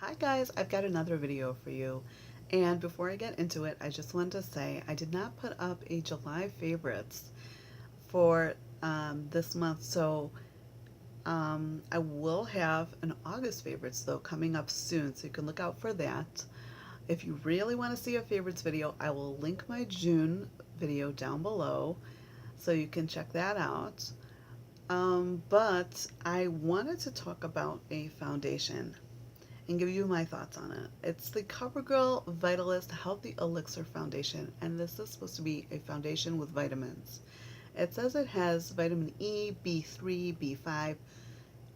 Hi guys, I've got another video for you. And before I get into it, I just wanted to say I did not put up a July favorites for this month. So I will have an August favorites though coming up soon. So you can look out for that. If you really want to see a favorites video, I will link my June video down below so you can check that out. But I wanted to talk about a foundation and give you my thoughts on it. It's the Covergirl Vitalist Healthy Elixir Foundation, and this is supposed to be a foundation with vitamins. It says it has vitamin E, B3, B5,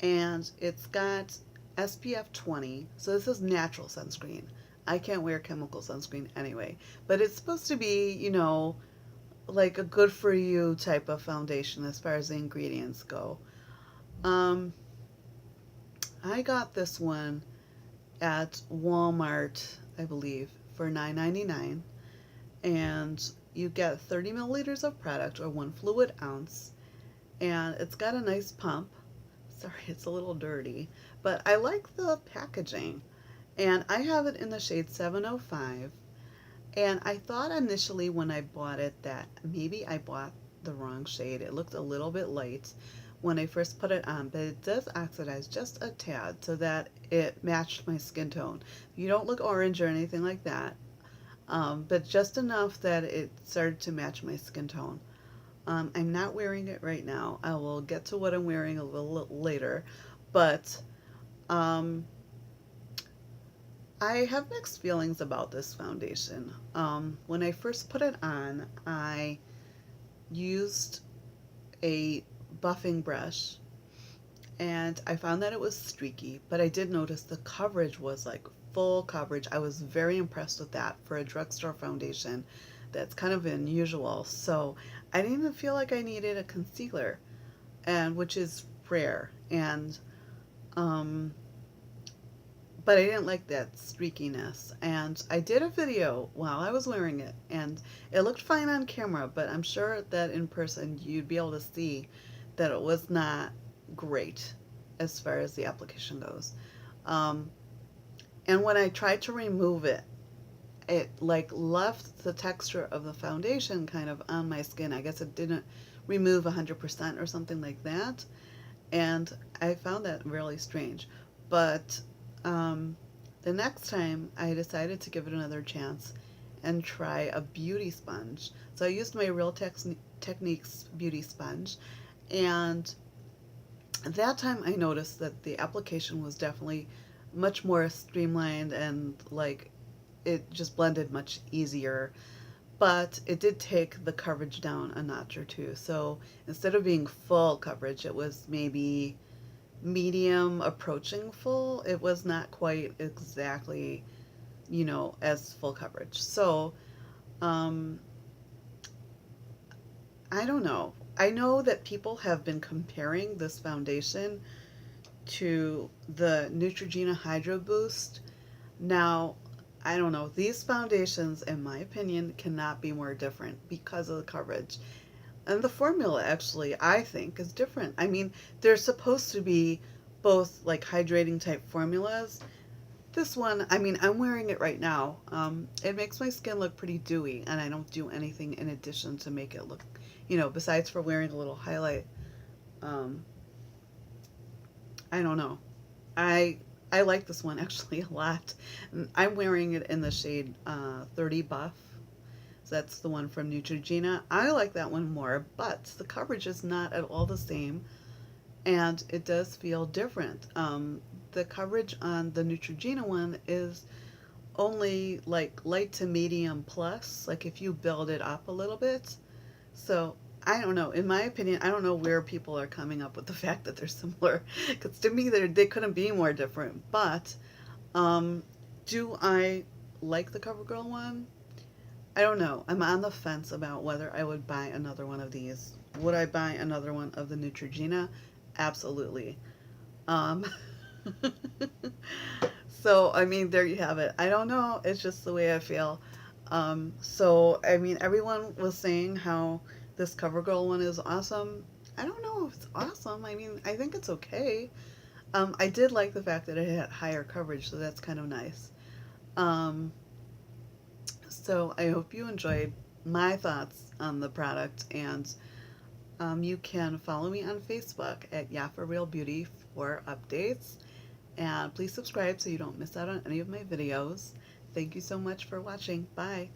and it's got SPF 20, so this is natural sunscreen. I can't wear chemical sunscreen anyway, but it's supposed to be, like a good for you type of foundation as far as the ingredients go. I got this one at Walmart, I believe, for $9.99, and you get 30 milliliters of product or 1 fluid ounce, and it's got a nice pump. Sorry, it's a little dirty, but I like the packaging, and I have it in the shade 705. And I thought initially when I bought it that maybe I bought the wrong shade. It looked a little bit light when I first put it on, but it does oxidize just a tad so that it matched my skin tone. You don't look orange or anything like that, but just enough that it started to match my skin tone. I'm not wearing it right now. I will get to what I'm wearing a little later, but I have mixed feelings about this foundation. When I first put it on, I used a buffing brush and I found that it was streaky, but I did notice the coverage was like full coverage. I was very impressed with that for a drugstore foundation. That's kind of unusual. So I didn't even feel like I needed a concealer, and which is rare. And but I didn't like that streakiness. And I did a video while I was wearing it, and it looked fine on camera, but I'm sure that in person you'd be able to see that it was not great as far as the application goes. Um, and when I tried to remove it, it like left the texture of the foundation kind of on my skin. I guess it didn't remove 100% or something like that. And I found that really strange. But the next time I decided to give it another chance and try a beauty sponge. So I used my Real Techniques beauty sponge, and at that time I noticed that the application was definitely much more streamlined and like it just blended much easier, but it did take the coverage down a notch or two. So instead of being full coverage, it was maybe medium approaching full. It was not quite exactly, as full coverage. So, I don't know. I know that people have been comparing this foundation to the Neutrogena Hydro Boost. Now, I don't know. These foundations, in my opinion, cannot be more different because of the coverage. And the formula actually, I think, is different. I mean, they're supposed to be both like hydrating type formulas. This one, I mean, I'm wearing it right now. It makes my skin look pretty dewy, and I don't do anything in addition to make it look, besides for wearing a little highlight. Um, I don't know. I I like this one actually a lot. I'm wearing it in the shade 30 Buff. So that's the one from Neutrogena. I like that one more, but the coverage is not at all the same, and it does feel different. The coverage on the Neutrogena one is only like light to medium plus, like if you build it up a little bit. So I don't know. In my opinion, I don't know where people are coming up with the fact that they're similar, because to me they couldn't be more different. But do I like the CoverGirl one? I don't know. I'm on the fence about whether I would buy another one of these. Would I buy another one of the Neutrogena? Absolutely. Um, so, I mean, there you have it. I don't know. It's just the way I feel. So, I mean, everyone was saying how this CoverGirl one is awesome. I don't know if it's awesome. I mean, I think it's okay. I did like the fact that it had higher coverage, so that's kind of nice. Um, so I hope you enjoyed my thoughts on the product, and you can follow me on Facebook at Yeah for Real Beauty for updates. And please subscribe so you don't miss out on any of my videos. Thank you so much for watching. Bye.